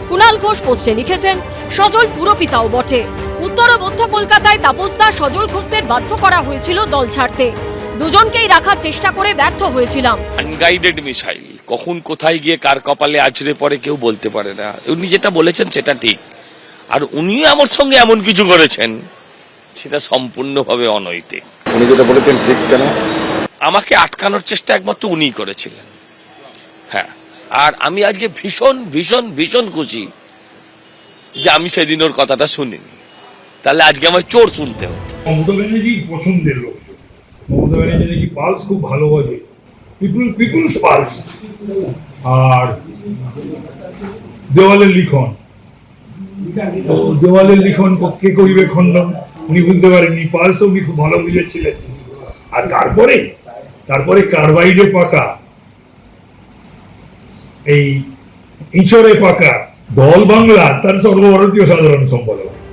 কুণাল ঘোষ পোস্টে লিখেছেন, সজল পুরপিতাও বটে। উত্তর ও মধ্য কলকাতায় তাপসদা সজল ঘোষদের বাধ্য করা হয়েছিল দল ছাড়তে। দুজনকেই রাখার চেষ্টা করে ব্যর্থ হয়েছিলাম। আনগাইডেড মিসাইল কখন কোথায় গিয়ে কার কপালে আছড়ে পড়ে কেউ বলতে পারে না। উনি যেটা বলেছেন সেটা ঠিক, আর উনিও আমার সঙ্গে এমন কিছু করেছেন সেটা সম্পূর্ণভাবে অনৈতিক। উনি যেটা বলেছেন ঠিক কেন? আমাকে আটকানোর চেষ্টা একমাত্র উনিই করেছিলেন। হ্যাঁ, আর আমি আজকে ভীষণ ভীষণ ভীষণ খুশি যে আমি সেদিন ওর কথাটা শুনিনি, তাহলে আজকে আমার চোর শুনতে হতো। মমতা ব্যানার্জির পছন্দের লোকজন। মমতা ব্যানার্জি নাকি পালস খুব ভালো বাজে, পিপুলস পালস। আর দেওয়ালের লিখন, তো দেওয়ালের লিখন কে করিবে খণ্ডন, উনি বুঝতে পারেননি। পালসও উনি খুব ভালো বুঝেছিলেন। আর তারপরে কার্বাইডে পাকা, এই ইঁচড়ে পাকা দল বাংলা তার সর্বভারতীয় সাধারণ সম্পাদক।